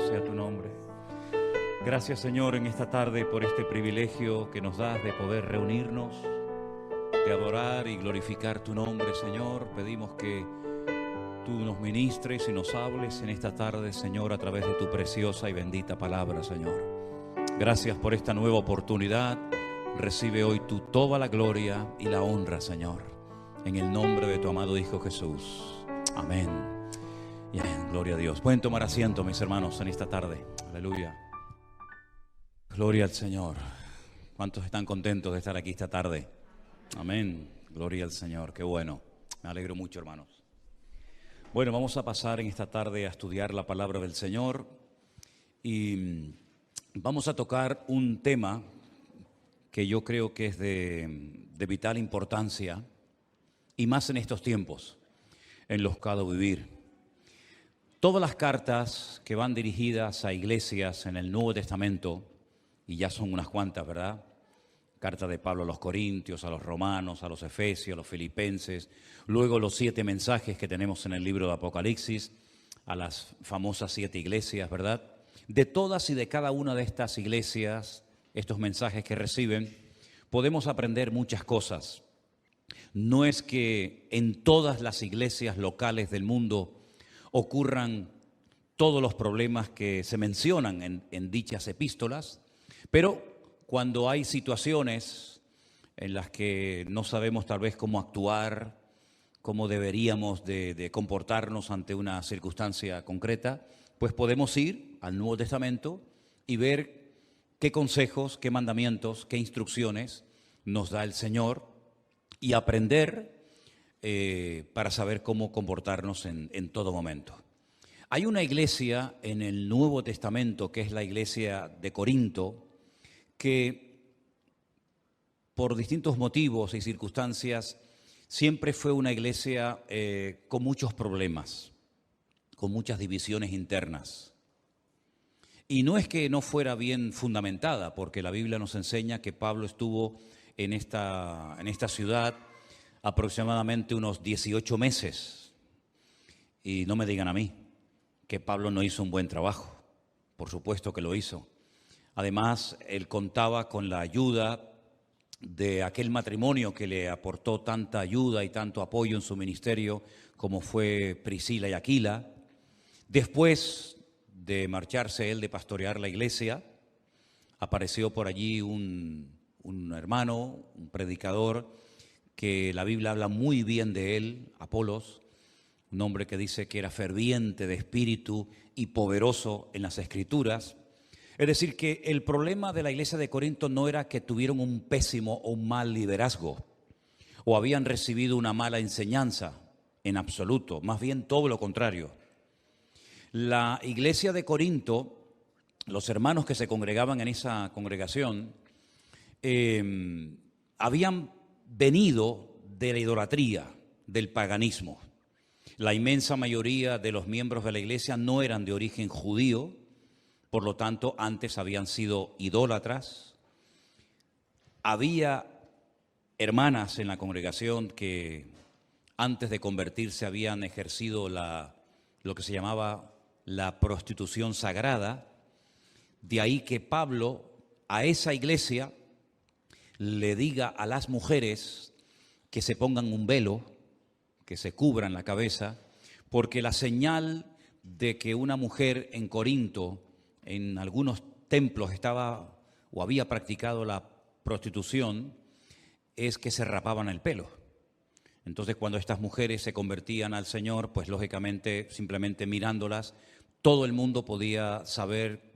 sea tu nombre. Gracias, Señor, en esta tarde por este privilegio que nos das de poder reunirnos, de adorar y glorificar tu nombre, Señor. Pedimos que tú nos ministres y nos hables en esta tarde, Señor, a través de tu preciosa y bendita palabra, Señor. Gracias por esta nueva oportunidad. Recibe hoy tú toda la gloria y la honra, Señor, en el nombre de tu amado Hijo Jesús. Amén. Y amén. Gloria a Dios. Pueden tomar asiento, mis hermanos, en esta tarde. Aleluya. Gloria al Señor. ¿Cuántos están contentos de estar aquí esta tarde? Amén. Gloria al Señor. Qué bueno. Me alegro mucho, hermanos. Bueno, vamos a pasar en esta tarde a estudiar la palabra del Señor y vamos a tocar un tema que yo creo que es de vital importancia y más en estos tiempos en los que ha de vivir. Todas las cartas que van dirigidas a iglesias en el Nuevo Testamento, y ya son unas cuantas, ¿verdad? Carta de Pablo a los Corintios, a los Romanos, a los Efesios, a los Filipenses, luego los 7 mensajes que tenemos en el libro de Apocalipsis, a las famosas 7 iglesias, ¿verdad? De todas y de cada una de estas iglesias, estos mensajes que reciben, podemos aprender muchas cosas. No es que en todas las iglesias locales del mundo ocurran todos los problemas que se mencionan en dichas epístolas, pero cuando hay situaciones en las que no sabemos tal vez cómo actuar, cómo deberíamos de comportarnos ante una circunstancia concreta, pues podemos ir al Nuevo Testamento y ver qué consejos, qué mandamientos, qué instrucciones nos da el Señor y aprender para saber cómo comportarnos en todo momento. Hay una iglesia en el Nuevo Testamento, que es la iglesia de Corinto, que por distintos motivos y circunstancias siempre fue una iglesia con muchos problemas, con muchas divisiones internas. Y no es que no fuera bien fundamentada, porque la Biblia nos enseña que Pablo estuvo en esta ciudad aproximadamente unos 18 meses. Y no me digan a mí que Pablo no hizo un buen trabajo. Por supuesto que lo hizo. Además, él contaba con la ayuda de aquel matrimonio que le aportó tanta ayuda y tanto apoyo en su ministerio, como fue Priscila y Aquila. Después de marcharse él de pastorear la iglesia, apareció por allí un hermano, un predicador, que la Biblia habla muy bien de él, Apolos, un hombre que dice que era ferviente de espíritu y poderoso en las Escrituras. Es decir, que el problema de la iglesia de Corinto no era que tuvieron un pésimo o un mal liderazgo o habían recibido una mala enseñanza, en absoluto, más bien todo lo contrario. La iglesia de Corinto, los hermanos que se congregaban en esa congregación, habían venido de la idolatría, del paganismo. La inmensa mayoría de los miembros de la iglesia no eran de origen judío, por lo tanto, antes habían sido idólatras. Había hermanas en la congregación que antes de convertirse habían ejercido lo que se llamaba la prostitución sagrada. De ahí que Pablo a esa iglesia le diga a las mujeres que se pongan un velo, que se cubran la cabeza, porque la señal de que una mujer en Corinto, en algunos templos estaba o había practicado la prostitución, es que se rapaban el pelo. Entonces, cuando estas mujeres se convertían al Señor, pues lógicamente, simplemente mirándolas, todo el mundo podía saber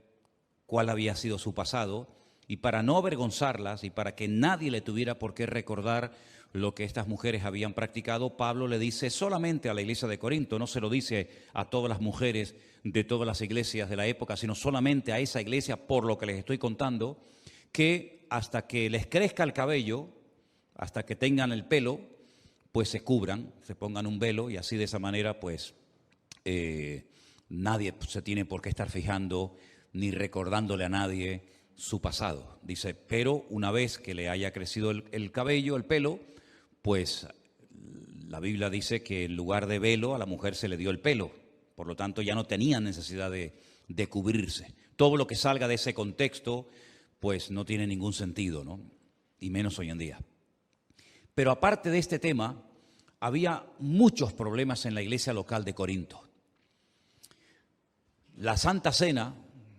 cuál había sido su pasado, y para no avergonzarlas y para que nadie le tuviera por qué recordar lo que estas mujeres habían practicado, Pablo le dice solamente a la iglesia de Corinto, no se lo dice a todas las mujeres de todas las iglesias de la época, sino solamente a esa iglesia, por lo que les estoy contando, que hasta que les crezca el cabello, hasta que tengan el pelo, pues se cubran, se pongan un velo, y así de esa manera pues nadie se tiene por qué estar fijando ni recordándole a nadie su pasado. Dice, pero una vez que le haya crecido el cabello, el pelo, pues la Biblia dice que en lugar de velo a la mujer se le dio el pelo. Por lo tanto, ya no tenía necesidad de de cubrirse. Todo lo que salga de ese contexto, pues no tiene ningún sentido, ¿no? Y menos hoy en día. Pero aparte de este tema, había muchos problemas en la iglesia local de Corinto. La Santa Cena,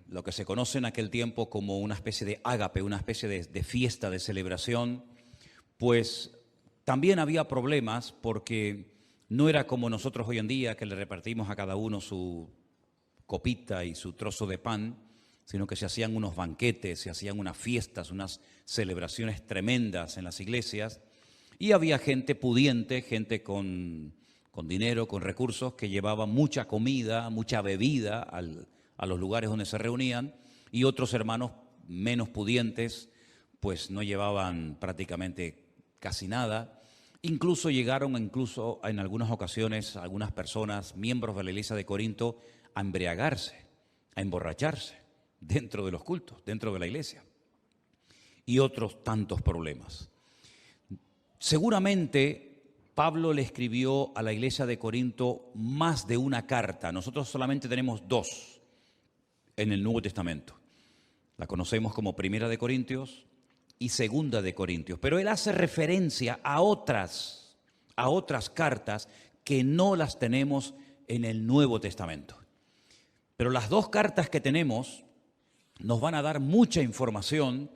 lo que se conoce en aquel tiempo como una especie de ágape, una especie de fiesta, de celebración, pues también había problemas porque no era como nosotros hoy en día, que le repartimos a cada uno su copita y su trozo de pan, sino que se hacían unos banquetes, se hacían unas fiestas, unas celebraciones tremendas en las iglesias, y había gente pudiente, gente con dinero, con recursos, que llevaba mucha comida, mucha bebida a los lugares donde se reunían, y otros hermanos menos pudientes, pues no llevaban prácticamente casi nada. Incluso llegaron, en algunas ocasiones, algunas personas, miembros de la iglesia de Corinto, a embriagarse, a emborracharse dentro de los cultos, dentro de la iglesia. Y otros tantos problemas. Seguramente Pablo le escribió a la iglesia de Corinto más de una carta. Nosotros solamente tenemos 2 en el Nuevo Testamento. La conocemos como Primera de Corintios y Segunda de Corintios. Pero él hace referencia a otras cartas que no las tenemos en el Nuevo Testamento. Pero las 2 cartas que tenemos nos van a dar mucha información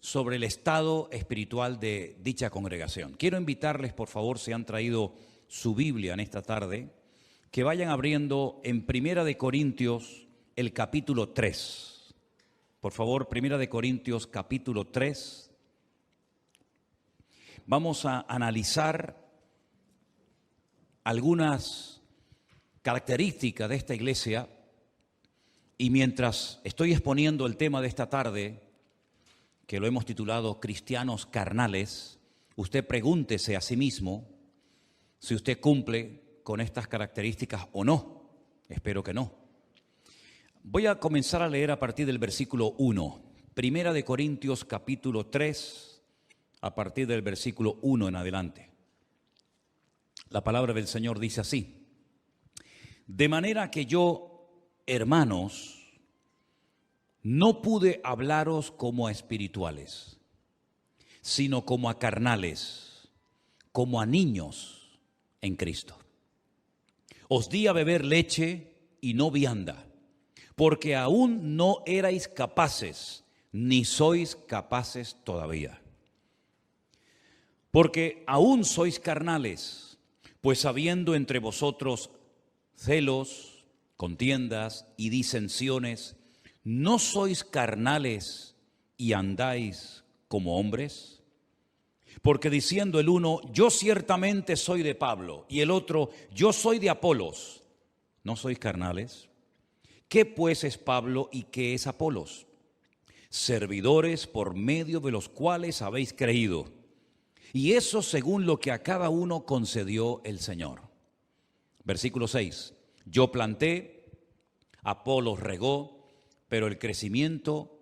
sobre el estado espiritual de dicha congregación. Quiero invitarles, por favor, si han traído su Biblia en esta tarde, que vayan abriendo en Primera de Corintios el capítulo 3. Por favor, Primera de Corintios capítulo 3. Vamos a analizar algunas características de esta iglesia, y mientras estoy exponiendo el tema de esta tarde, que lo hemos titulado Cristianos Carnales, usted pregúntese a sí mismo si usted cumple con estas características o no. Espero que no. Voy a comenzar a leer a partir del versículo 1. Primera de Corintios capítulo 3, a partir del versículo 1 en adelante. La palabra del Señor dice así: de manera que yo, hermanos, no pude hablaros como a espirituales, sino como a carnales, como a niños en Cristo. Os di a beber leche y no vianda, porque aún no erais capaces, ni sois capaces todavía. Porque aún sois carnales, pues habiendo entre vosotros celos, contiendas y disensiones, ¿no sois carnales y andáis como hombres? Porque diciendo el uno, yo ciertamente soy de Pablo, y el otro, yo soy de Apolos, ¿no sois carnales? ¿Qué pues es Pablo y qué es Apolos? Servidores por medio de los cuales habéis creído, y eso según lo que a cada uno concedió el Señor. Versículo 6, yo planté, Apolos regó, pero el crecimiento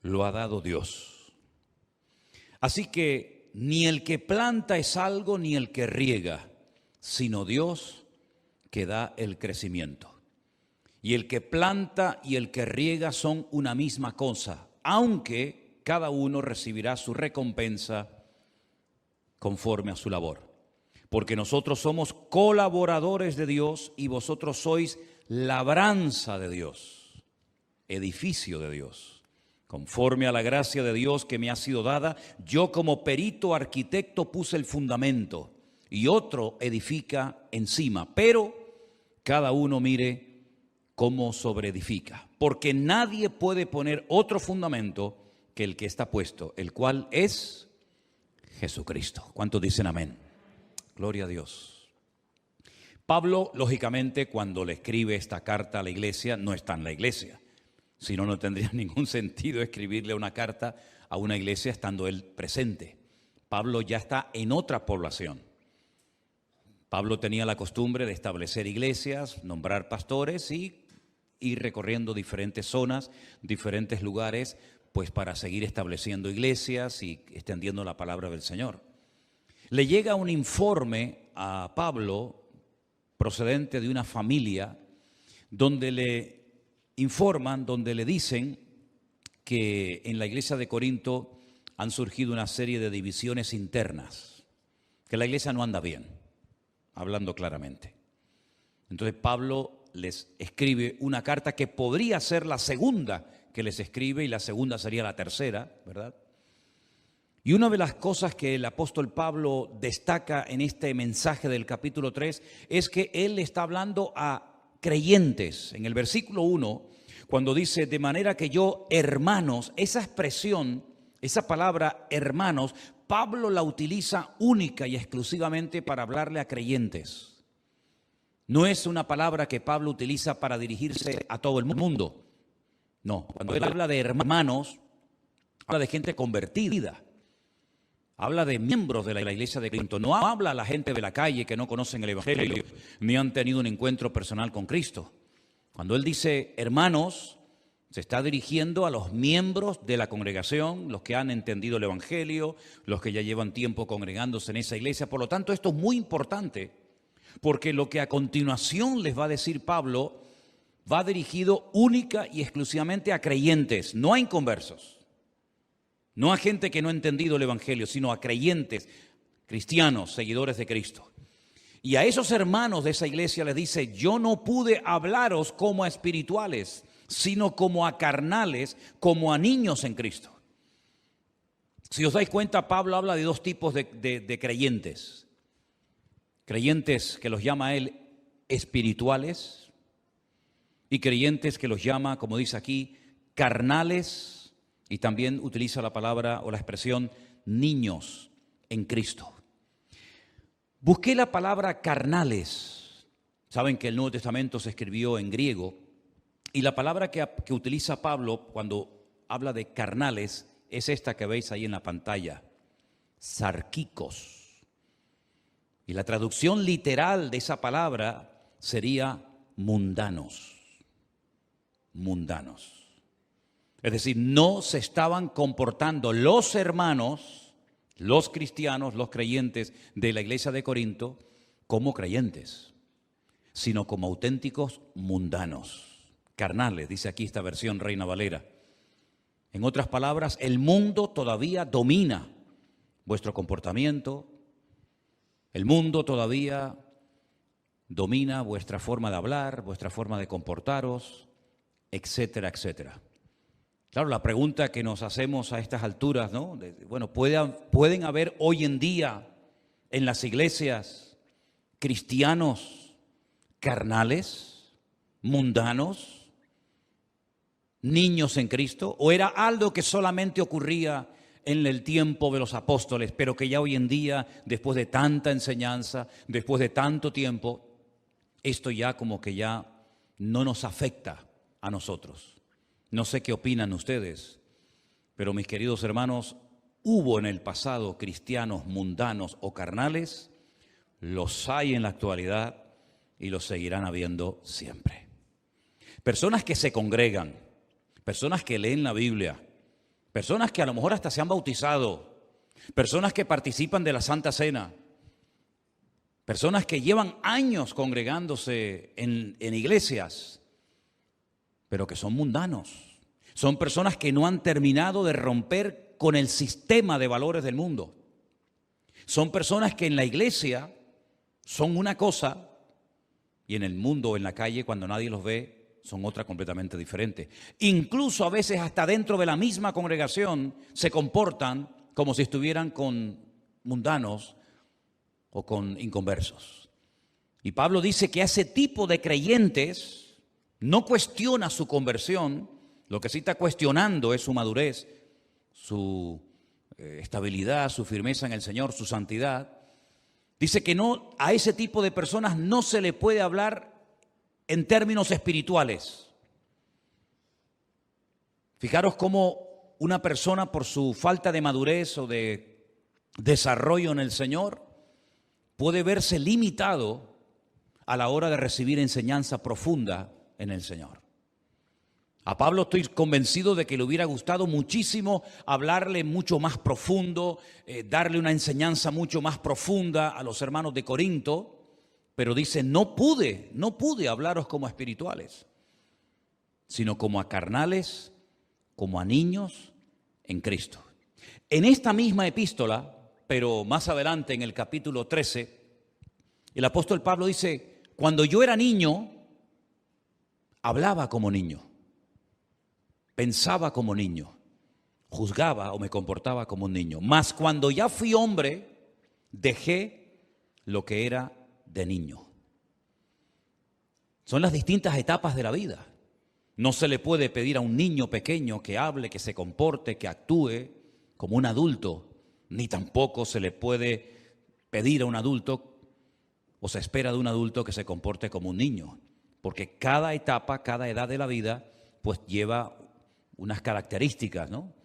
lo ha dado Dios. Así que ni el que planta es algo, ni el que riega, sino Dios que da el crecimiento. Y el que planta y el que riega son una misma cosa, aunque cada uno recibirá su recompensa conforme a su labor. Porque nosotros somos colaboradores de Dios y vosotros sois labranza de Dios, edificio de Dios. Conforme a la gracia de Dios que me ha sido dada, yo como perito arquitecto puse el fundamento y otro edifica encima, pero cada uno mire cómo sobreedifica, porque nadie puede poner otro fundamento que el que está puesto, el cual es Jesucristo. ¿Cuántos dicen amén? Gloria a Dios. Pablo, lógicamente, cuando le escribe esta carta a la iglesia, no está en la iglesia. Si no, no tendría ningún sentido escribirle una carta a una iglesia estando él presente. Pablo ya está en otra población. Pablo tenía la costumbre de establecer iglesias, nombrar pastores y ir recorriendo diferentes zonas, diferentes lugares, pues para seguir estableciendo iglesias y extendiendo la palabra del Señor. Le llega un informe a Pablo procedente de una familia donde le informan, donde le dicen que en la iglesia de Corinto han surgido una serie de divisiones internas, que la iglesia no anda bien, hablando claramente. Entonces Pablo les escribe una carta que podría ser la segunda que les escribe, y la segunda sería la tercera, ¿verdad? Y una de las cosas que el apóstol Pablo destaca en este mensaje del capítulo 3 es que él está hablando a creyentes. En el versículo 1, cuando dice, de manera que yo, hermanos, esa expresión, esa palabra hermanos, Pablo la utiliza única y exclusivamente para hablarle a creyentes. No es una palabra que Pablo utiliza para dirigirse a todo el mundo. No, cuando él habla de hermanos, habla de gente convertida. Habla de miembros de la iglesia de Corinto. No habla a la gente de la calle que no conocen el evangelio ni han tenido un encuentro personal con Cristo. Cuando él dice hermanos, se está dirigiendo a los miembros de la congregación, los que han entendido el evangelio, los que ya llevan tiempo congregándose en esa iglesia. Por lo tanto, esto es muy importante, porque lo que a continuación les va a decir Pablo va dirigido única y exclusivamente a creyentes, no a inconversos. No a gente que no ha entendido el evangelio, sino a creyentes, cristianos, seguidores de Cristo. Y a esos hermanos de esa iglesia les dice, yo no pude hablaros como a espirituales, sino como a carnales, como a niños en Cristo. Si os dais cuenta, Pablo habla de dos tipos de creyentes. Creyentes que los llama él espirituales y creyentes que los llama, como dice aquí, carnales. Y también utiliza la palabra o la expresión niños en Cristo. Busqué la palabra carnales. Saben que el Nuevo Testamento se escribió en griego. Y la palabra que utiliza Pablo cuando habla de carnales es esta que veis ahí en la pantalla. Sarquicos. Y la traducción literal de esa palabra sería mundanos. Mundanos. Es decir, no se estaban comportando los hermanos, los cristianos, los creyentes de la iglesia de Corinto como creyentes, sino como auténticos mundanos, carnales, dice aquí esta versión Reina Valera. En otras palabras, el mundo todavía domina vuestro comportamiento, el mundo todavía domina vuestra forma de hablar, vuestra forma de comportaros, etcétera, etcétera. Claro, la pregunta que nos hacemos a estas alturas, ¿no? Bueno, ¿pueden haber hoy en día en las iglesias cristianos carnales, mundanos, niños en Cristo? ¿O era algo que solamente ocurría en el tiempo de los apóstoles, pero que ya hoy en día, después de tanta enseñanza, después de tanto tiempo, esto ya como que ya no nos afecta a nosotros? No sé qué opinan ustedes, pero mis queridos hermanos, hubo en el pasado cristianos mundanos o carnales, los hay en la actualidad y los seguirán habiendo siempre. Personas que se congregan, personas que leen la Biblia, personas que a lo mejor hasta se han bautizado, personas que participan de la Santa Cena, personas que llevan años congregándose en iglesias, pero que son mundanos. Son personas que no han terminado de romper con el sistema de valores del mundo. Son personas que en la iglesia son una cosa y en el mundo o en la calle, cuando nadie los ve, son otra completamente diferente. Incluso a veces hasta dentro de la misma congregación se comportan como si estuvieran con mundanos o con inconversos. Y Pablo dice que a ese tipo de creyentes no cuestiona su conversión, lo que sí está cuestionando es su madurez, su estabilidad, su firmeza en el Señor, su santidad. Dice que no, a ese tipo de personas no se le puede hablar en términos espirituales. Fijaros cómo una persona por su falta de madurez o de desarrollo en el Señor puede verse limitado a la hora de recibir enseñanza profunda en el Señor. A Pablo estoy convencido de que le hubiera gustado muchísimo hablarle mucho más profundo, darle una enseñanza mucho más profunda a los hermanos de Corinto, pero dice, no pude hablaros como espirituales, sino como a carnales, como a niños en Cristo. En esta misma epístola, pero más adelante en el capítulo 13, el apóstol Pablo dice, cuando yo era niño, hablaba como niño, pensaba como niño, juzgaba o me comportaba como un niño. Mas cuando ya fui hombre, dejé lo que era de niño. Son las distintas etapas de la vida. No se le puede pedir a un niño pequeño que hable, que se comporte, que actúe como un adulto, ni tampoco se le puede pedir a un adulto o se espera de un adulto que se comporte como un niño, porque cada etapa, cada edad de la vida, pues lleva unas características, ¿no?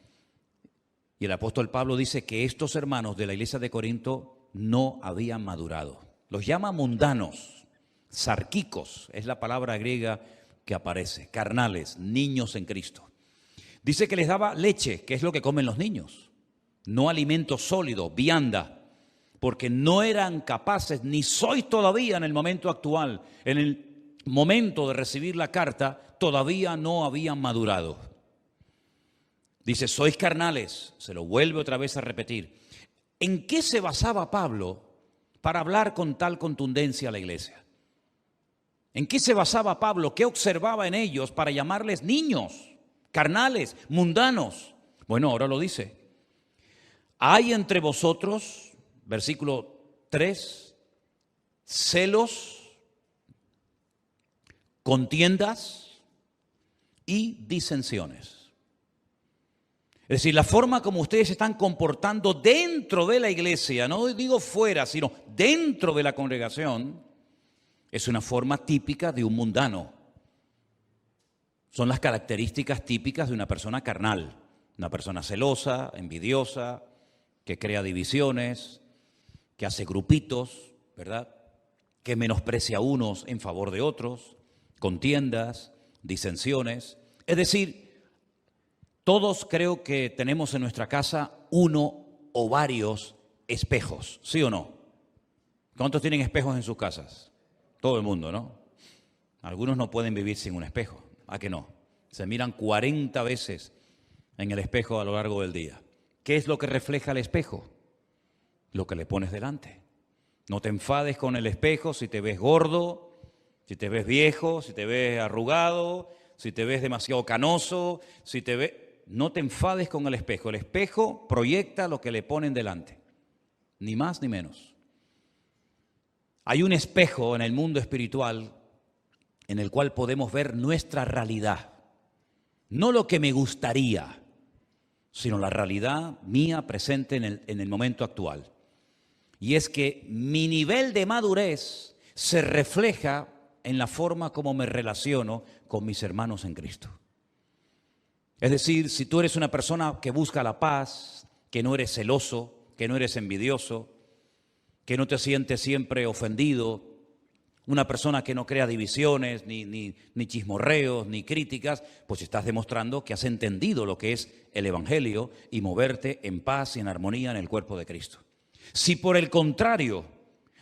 Y el apóstol Pablo dice que estos hermanos de la iglesia de Corinto no habían madurado. Los llama mundanos, sarquicos, es la palabra griega que aparece, carnales, niños en Cristo. Dice que les daba leche, que es lo que comen los niños, no alimento sólido, vianda, porque no eran capaces, ni sois todavía en el momento actual, en el momento de recibir la carta, todavía no habían madurado. Dice, sois carnales, se lo vuelve otra vez a repetir. ¿En qué se basaba Pablo para hablar con tal contundencia a la iglesia? ¿En qué se basaba Pablo? ¿Qué observaba en ellos para llamarles niños, carnales, mundanos? Bueno, ahora lo dice. Hay entre vosotros, versículo 3, celos, contiendas y disensiones. Es decir, la forma como ustedes se están comportando dentro de la iglesia, no digo fuera, sino dentro de la congregación, es una forma típica de un mundano. Son las características típicas de una persona carnal, una persona celosa, envidiosa, que crea divisiones, que hace grupitos, ¿verdad? Que menosprecia a unos en favor de otros, contiendas, disensiones. Es decir, todos creo que tenemos en nuestra casa uno o varios espejos, ¿sí o no? ¿Cuántos tienen espejos en sus casas? Todo el mundo, ¿no? Algunos no pueden vivir sin un espejo. ¿A qué no? Se miran 40 veces en el espejo a lo largo del día. ¿Qué es lo que refleja el espejo? Lo que le pones delante. No te enfades con el espejo si te ves gordo, si te ves viejo, si te ves arrugado, si te ves demasiado canoso, si te ves... No te enfades con el espejo. El espejo proyecta lo que le ponen delante. Ni más ni menos. Hay un espejo en el mundo espiritual en el cual podemos ver nuestra realidad. No lo que me gustaría, sino la realidad mía presente en el momento actual. Y es que mi nivel de madurez se refleja en la forma como me relaciono con mis hermanos en Cristo. Es decir, si tú eres una persona que busca la paz, que no eres celoso, que no eres envidioso, que no te sientes siempre ofendido, una persona que no crea divisiones, ni chismorreos, ni críticas, pues estás demostrando que has entendido lo que es el Evangelio y moverte en paz y en armonía en el cuerpo de Cristo. Si por el contrario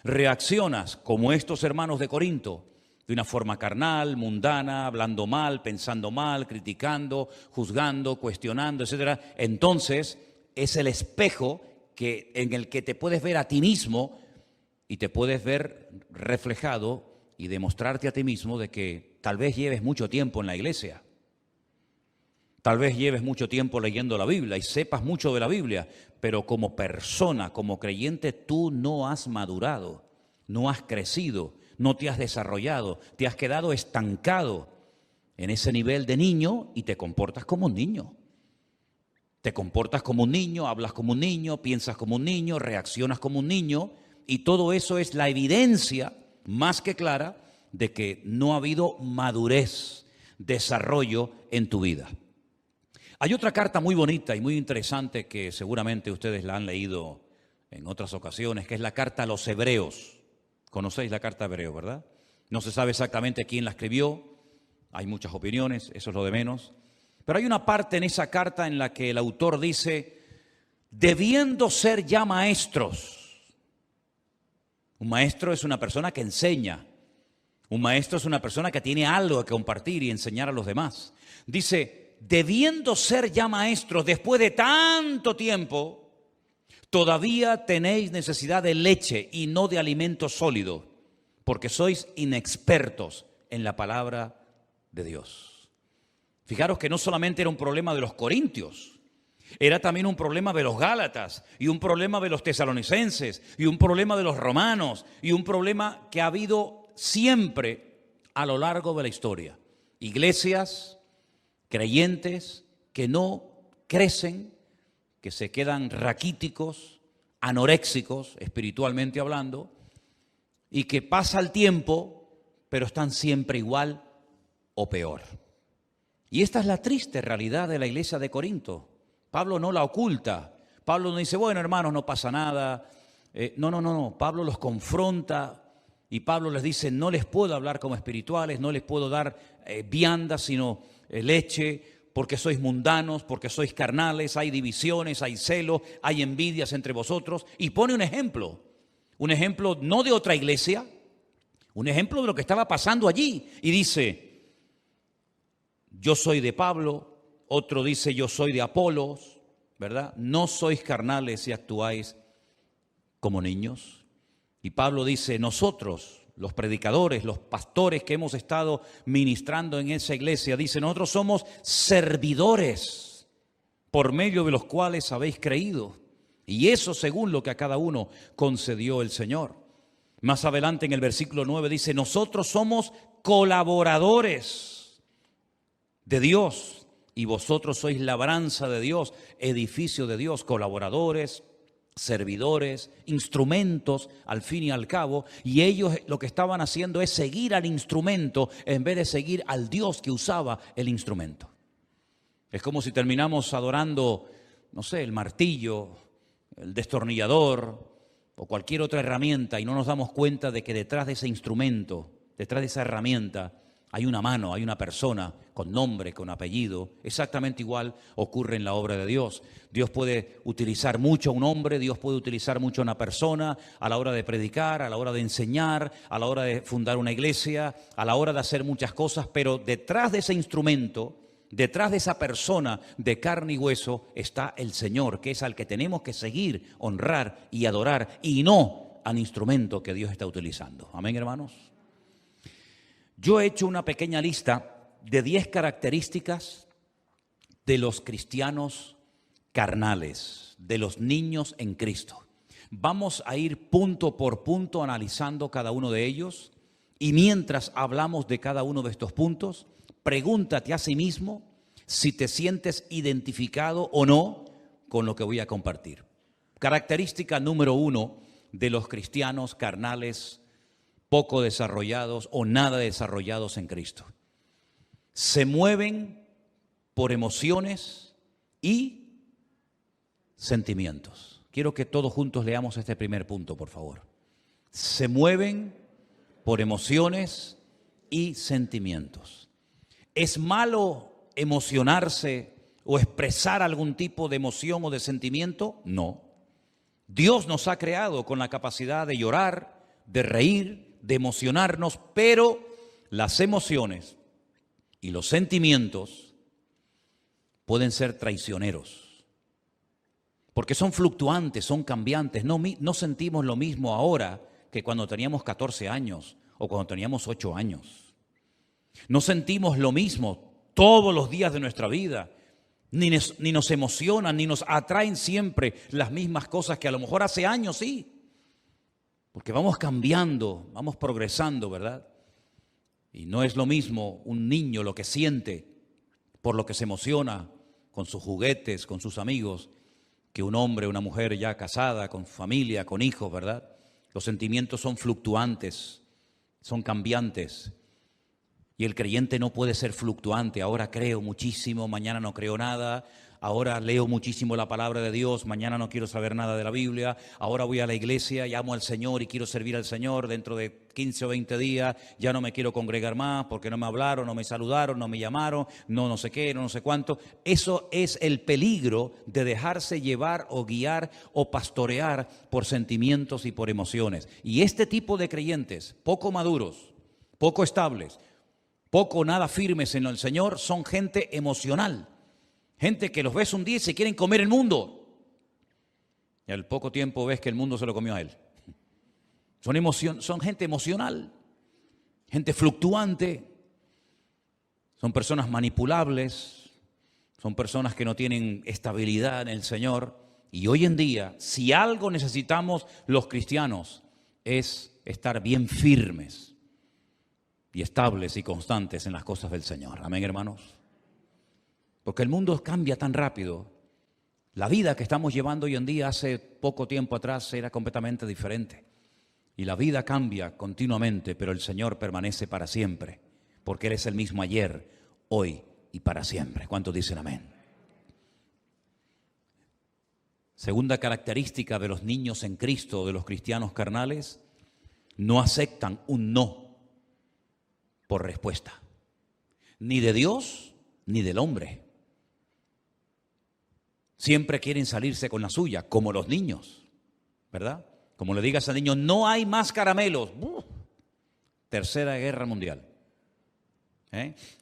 reaccionas como estos hermanos de Corinto, de una forma carnal, mundana, hablando mal, pensando mal, criticando, juzgando, cuestionando, etc., entonces es el espejo en el que te puedes ver a ti mismo y te puedes ver reflejado y demostrarte a ti mismo de que tal vez lleves mucho tiempo en la iglesia, tal vez lleves mucho tiempo leyendo la Biblia y sepas mucho de la Biblia, pero como persona, como creyente, tú no has madurado, no has crecido, no te has desarrollado, te has quedado estancado en ese nivel de niño y te comportas como un niño. Te comportas como un niño, hablas como un niño, piensas como un niño, reaccionas como un niño, y todo eso es la evidencia más que clara de que no ha habido madurez, desarrollo en tu vida. Hay otra carta muy bonita y muy interesante que seguramente ustedes la han leído en otras ocasiones, que es la carta a los Hebreos. Conocéis la carta a Hebreos, ¿verdad? No se sabe exactamente quién la escribió, hay muchas opiniones, eso es lo de menos. Pero hay una parte en esa carta en la que el autor dice, debiendo ser ya maestros. Un maestro es una persona que enseña, Un maestro es una persona que tiene algo que compartir y enseñar a los demás. Dice, debiendo ser ya maestros después de tanto tiempo, todavía tenéis necesidad de leche y no de alimento sólido, porque sois inexpertos en la palabra de Dios. Fijaros que no solamente era un problema de los corintios, era también un problema de los gálatas, y un problema de los tesalonicenses, y un problema de los romanos, y un problema que ha habido siempre a lo largo de la historia. Iglesias, creyentes que no crecen, que se quedan raquíticos, anoréxicos, espiritualmente hablando, y que pasa el tiempo, pero están siempre igual o peor. Y esta es la triste realidad de la iglesia de Corinto. Pablo no la oculta. Pablo no dice, bueno, hermanos, no pasa nada. No. Pablo los confronta y Pablo les dice, no les puedo hablar como espirituales, no les puedo dar vianda, sino leche, porque sois mundanos, porque sois carnales, hay divisiones, hay celos, hay envidias entre vosotros. Y pone un ejemplo no de otra iglesia, un ejemplo de lo que estaba pasando allí. Y dice, yo soy de Pablo, otro dice yo soy de Apolos, ¿verdad? No sois carnales y actuáis como niños. Y Pablo dice, nosotros, los predicadores, los pastores que hemos estado ministrando en esa iglesia, dice, nosotros somos servidores por medio de los cuales habéis creído. Y eso según lo que a cada uno concedió el Señor. Más adelante en el versículo 9 dice, nosotros somos colaboradores de Dios y vosotros sois labranza de Dios, edificio de Dios, colaboradores, servidores, instrumentos al fin y al cabo, y ellos lo que estaban haciendo es seguir al instrumento en vez de seguir al Dios que usaba el instrumento. Es como si terminamos adorando, no sé, el martillo, el destornillador o cualquier otra herramienta y no nos damos cuenta de que detrás de ese instrumento, detrás de esa herramienta, hay una mano, hay una persona con nombre, con apellido. Exactamente igual ocurre en la obra de Dios. Dios puede utilizar mucho a un hombre, Dios puede utilizar mucho a una persona a la hora de predicar, a la hora de enseñar, a la hora de fundar una iglesia, a la hora de hacer muchas cosas, pero detrás de ese instrumento, detrás de esa persona de carne y hueso está el Señor, que es al que tenemos que seguir, honrar y adorar, y no al instrumento que Dios está utilizando. Amén, hermanos. Yo he hecho una pequeña lista de 10 características de los cristianos carnales, de los niños en Cristo. Vamos a ir punto por punto analizando cada uno de ellos, y mientras hablamos de cada uno de estos puntos, pregúntate a sí mismo si te sientes identificado o no con lo que voy a compartir. Característica número 1 de los cristianos carnales poco desarrollados o nada desarrollados en Cristo. Se mueven por emociones y sentimientos. Quiero que todos juntos leamos este primer punto, por favor. Se mueven por emociones y sentimientos. ¿Es malo emocionarse o expresar algún tipo de emoción o de sentimiento? No. Dios nos ha creado con la capacidad de llorar, de reír, de emocionarnos, pero las emociones y los sentimientos pueden ser traicioneros, porque son fluctuantes, son cambiantes. No sentimos lo mismo ahora que cuando teníamos 14 años o cuando teníamos 8 años. No sentimos lo mismo todos los días de nuestra vida, ni nos emocionan, ni nos atraen siempre las mismas cosas que a lo mejor hace años sí. Porque vamos cambiando, vamos progresando, ¿verdad? Y no es lo mismo un niño lo que siente, por lo que se emociona con sus juguetes, con sus amigos, que un hombre, una mujer ya casada, con familia, con hijos, ¿verdad? Los sentimientos son fluctuantes, son cambiantes. Y el creyente no puede ser fluctuante. Ahora creo muchísimo, mañana no creo nada. Ahora leo muchísimo la palabra de Dios, mañana no quiero saber nada de la Biblia. Ahora voy a la iglesia y amo al Señor y quiero servir al Señor. Dentro de 15 o 20 días ya no me quiero congregar más porque no me hablaron, no me saludaron, no me llamaron, no sé qué, no sé cuánto. Eso es el peligro de dejarse llevar o guiar o pastorear por sentimientos y por emociones. Y este tipo de creyentes poco maduros, poco estables, poco o nada firmes en el Señor, son gente emocional. Gente que los ves un día y se quieren comer el mundo. Y al poco tiempo ves que el mundo se lo comió a él. Son gente emocional, gente fluctuante, son personas manipulables, son personas que no tienen estabilidad en el Señor. Y hoy en día, si algo necesitamos los cristianos, es estar bien firmes y estables y constantes en las cosas del Señor. Amén, hermanos. Porque el mundo cambia tan rápido. La vida que estamos llevando hoy en día, hace poco tiempo atrás, era completamente diferente. Y la vida cambia continuamente, pero el Señor permanece para siempre, porque Él es el mismo ayer, hoy y para siempre. ¿Cuántos dicen amén? Segunda característica de los niños en Cristo, de los cristianos carnales, no aceptan un no por respuesta, ni de Dios ni del hombre. Siempre quieren salirse con la suya, como los niños, ¿verdad? Como le digas al niño, no hay más caramelos. Tercera Guerra Mundial.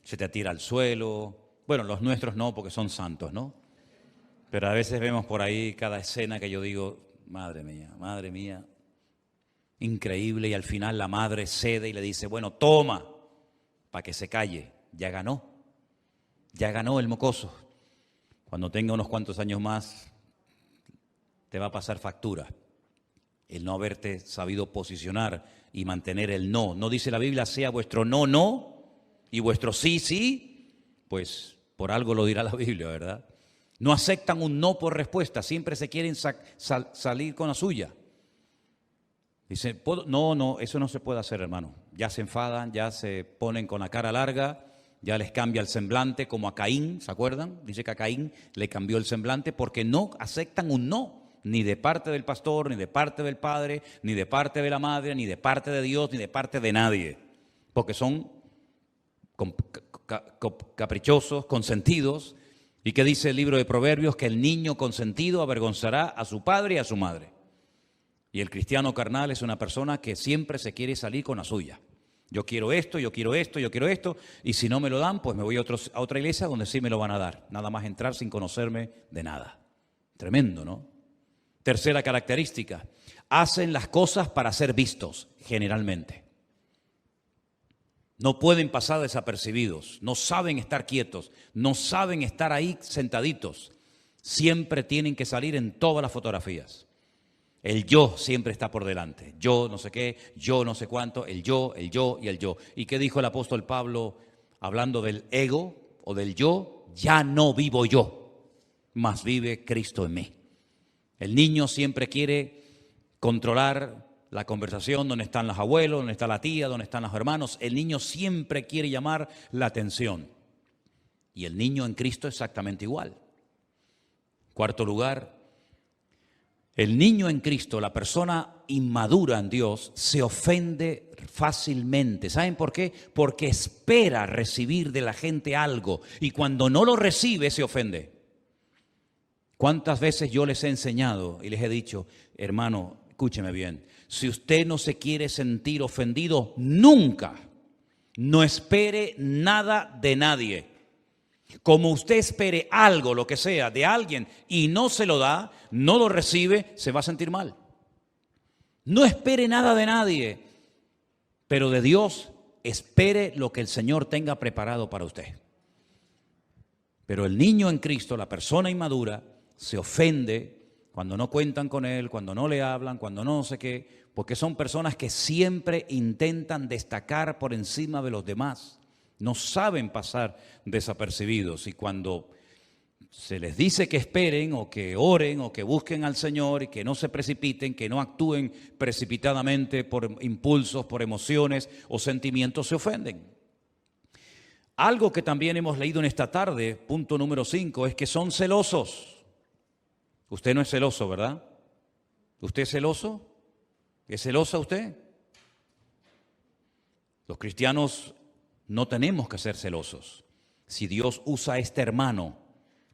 Se te tira al suelo. Bueno, los nuestros no, porque son santos, ¿no? Pero a veces vemos por ahí cada escena que yo digo, madre mía, increíble. Y al final la madre cede y le dice, bueno, toma, para que se calle. Ya ganó el mocoso. Cuando tenga unos cuantos años más, te va a pasar factura el no haberte sabido posicionar y mantener el no. No dice la Biblia, sea vuestro no, no, y vuestro sí, sí, pues por algo lo dirá la Biblia, ¿verdad? No aceptan un no por respuesta, siempre se quieren salir con la suya. Dice, no, eso no se puede hacer, hermano. Ya se enfadan, ya se ponen con la cara larga, ya les cambia el semblante, como a Caín, ¿se acuerdan? Dice que a Caín le cambió el semblante porque no aceptan un no. Ni de parte del pastor, ni de parte del padre, ni de parte de la madre, ni de parte de Dios, ni de parte de nadie. Porque son caprichosos, consentidos. ¿Y qué dice el libro de Proverbios? Que el niño consentido avergonzará a su padre y a su madre. Y el cristiano carnal es una persona que siempre se quiere salir con la suya. Yo quiero esto, yo quiero esto, yo quiero esto. Y si no me lo dan, pues me voy a otra iglesia donde sí me lo van a dar. Nada más entrar sin conocerme de nada. Tremendo, ¿no? Tercera característica, hacen las cosas para ser vistos, generalmente. No pueden pasar desapercibidos, no saben estar quietos, no saben estar ahí sentaditos. Siempre tienen que salir en todas las fotografías. El yo siempre está por delante. Yo no sé qué, yo no sé cuánto, el yo y el yo. ¿Y qué dijo el apóstol Pablo hablando del ego o del yo? Ya no vivo yo, mas vive Cristo en mí. El niño siempre quiere controlar la conversación, dónde están los abuelos, dónde está la tía, dónde están los hermanos. El niño siempre quiere llamar la atención. Y el niño en Cristo es exactamente igual. Cuarto lugar, el niño en Cristo, la persona inmadura en Dios, se ofende fácilmente. ¿Saben por qué? Porque espera recibir de la gente algo y cuando no lo recibe se ofende. ¿Cuántas veces yo les he enseñado y les he dicho, hermano, escúcheme bien, si usted no se quiere sentir ofendido, nunca, no espere nada de nadie. Como usted espere algo, lo que sea, de alguien y no se lo da, no lo recibe, se va a sentir mal. No espere nada de nadie, pero de Dios espere lo que el Señor tenga preparado para usted. Pero el niño en Cristo, la persona inmadura, se ofende cuando no cuentan con él, cuando no le hablan, cuando no sé qué, porque son personas que siempre intentan destacar por encima de los demás. No saben pasar desapercibidos y cuando se les dice que esperen o que oren o que busquen al Señor y que no se precipiten, que no actúen precipitadamente por impulsos, por emociones o sentimientos, se ofenden. Algo que también hemos leído en esta tarde, punto número 5, es que son celosos. Usted no es celoso, ¿verdad? ¿Usted es celoso? ¿Es celosa usted? Los cristianos no tenemos que ser celosos. Si Dios usa a este hermano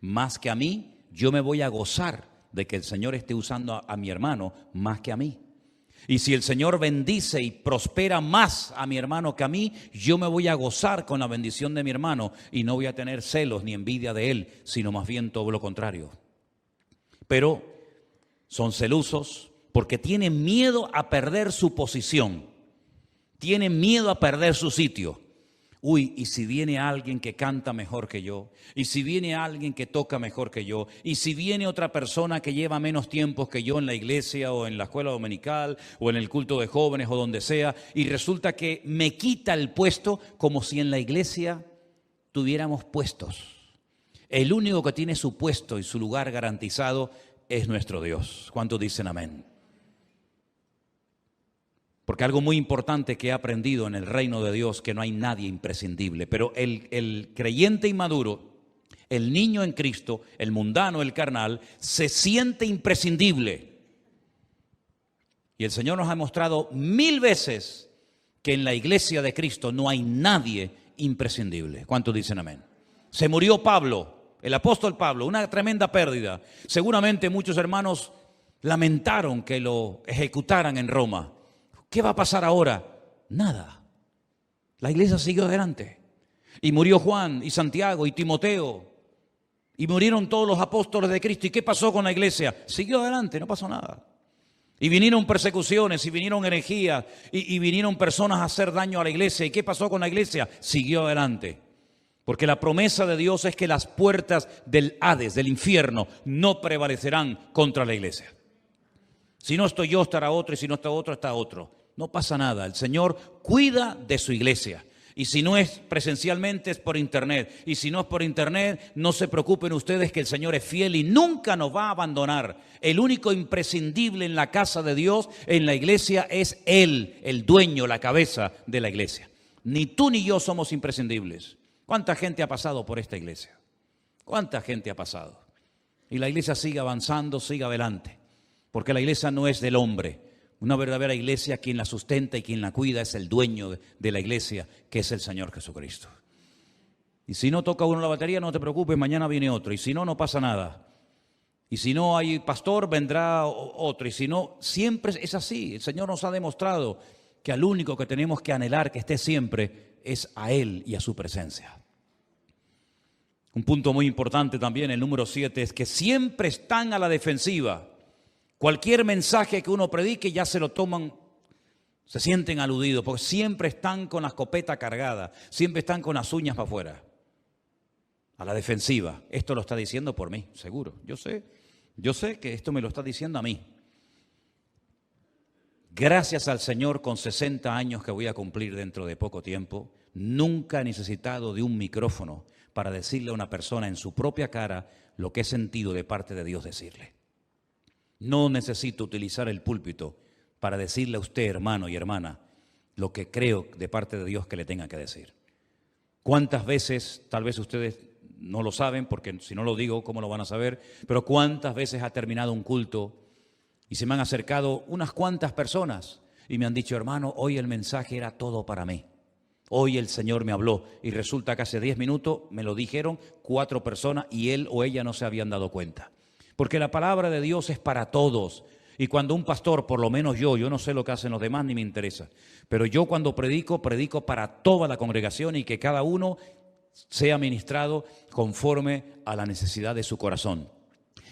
más que a mí, yo me voy a gozar de que el Señor esté usando a mi hermano más que a mí. Y si el Señor bendice y prospera más a mi hermano que a mí, yo me voy a gozar con la bendición de mi hermano y no voy a tener celos ni envidia de él, sino más bien todo lo contrario. Pero son celosos porque tienen miedo a perder su posición, tienen miedo a perder su sitio. Uy, y si viene alguien que canta mejor que yo, y si viene alguien que toca mejor que yo, y si viene otra persona que lleva menos tiempo que yo en la iglesia o en la escuela dominical o en el culto de jóvenes o donde sea, y resulta que me quita el puesto, como si en la iglesia tuviéramos puestos. El único que tiene su puesto y su lugar garantizado es nuestro Dios. ¿Cuántos dicen amén? Porque algo muy importante que he aprendido en el reino de Dios, que no hay nadie imprescindible. Pero el creyente inmaduro, el niño en Cristo, el mundano, el carnal, se siente imprescindible. Y el Señor nos ha mostrado 1000 veces que en la iglesia de Cristo no hay nadie imprescindible. ¿Cuántos dicen amén? Se murió Pablo, el apóstol Pablo, una tremenda pérdida. Seguramente muchos hermanos lamentaron que lo ejecutaran en Roma. ¿Qué va a pasar ahora? Nada. La iglesia siguió adelante. Y murió Juan y Santiago y Timoteo. Y murieron todos los apóstoles de Cristo. ¿Y qué pasó con la iglesia? Siguió adelante, no pasó nada. Y vinieron persecuciones, y vinieron herejías, y vinieron personas a hacer daño a la iglesia. ¿Y qué pasó con la iglesia? Siguió adelante. Porque la promesa de Dios es que las puertas del Hades, del infierno, no prevalecerán contra la iglesia. Si no estoy yo, estará otro, y si no está otro, está otro. No pasa nada, el Señor cuida de su iglesia. Y si no es presencialmente, es por internet. Y si no es por internet, no se preocupen ustedes que el Señor es fiel y nunca nos va a abandonar. El único imprescindible en la casa de Dios, en la iglesia, es Él, el dueño, la cabeza de la iglesia. Ni tú ni yo somos imprescindibles. ¿Cuánta gente ha pasado por esta iglesia? ¿Cuánta gente ha pasado? Y la iglesia sigue avanzando, sigue adelante. Porque la iglesia no es del hombre. Una verdadera iglesia, quien la sustenta y quien la cuida es el dueño de la iglesia, que es el Señor Jesucristo. Y si no toca uno la batería, no te preocupes, mañana viene otro. Y si no, no pasa nada. Y si no hay pastor, vendrá otro. Y si no, siempre es así. El Señor nos ha demostrado que al único que tenemos que anhelar que esté siempre es a Él y a su presencia. Un punto muy importante también, el número 7, es que siempre están a la defensiva. Cualquier mensaje que uno predique ya se lo toman, se sienten aludidos, porque siempre están con la escopeta cargada, siempre están con las uñas para afuera, a la defensiva. Esto lo está diciendo por mí, seguro. Yo sé que esto me lo está diciendo a mí. Gracias al Señor, con 60 años que voy a cumplir dentro de poco tiempo, nunca he necesitado de un micrófono para decirle a una persona en su propia cara lo que he sentido de parte de Dios decirle. No necesito utilizar el púlpito para decirle a usted, hermano y hermana, lo que creo de parte de Dios que le tenga que decir. ¿Cuántas veces, tal vez ustedes no lo saben, porque si no lo digo, ¿cómo lo van a saber? Pero ¿cuántas veces ha terminado un culto y se me han acercado unas cuantas personas y me han dicho, hermano, hoy el mensaje era todo para mí? Hoy el Señor me habló y resulta que hace 10 minutos me lo dijeron 4 personas y él o ella no se habían dado cuenta. Porque la palabra de Dios es para todos. Y cuando un pastor, por lo menos yo no sé lo que hacen los demás ni me interesa, pero yo cuando predico para toda la congregación y que cada uno sea ministrado conforme a la necesidad de su corazón.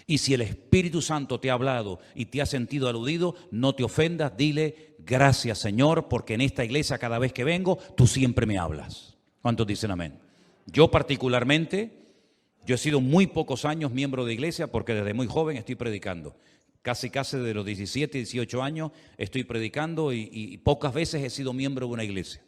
Y si el Espíritu Santo te ha hablado y te ha sentido aludido, no te ofendas, dile gracias Señor, porque en esta iglesia cada vez que vengo, tú siempre me hablas. ¿Cuántos dicen amén? Yo particularmente, yo he sido muy pocos años miembro de iglesia porque desde muy joven estoy predicando. Casi de los 17, 18 años estoy predicando y pocas veces he sido miembro de una iglesia.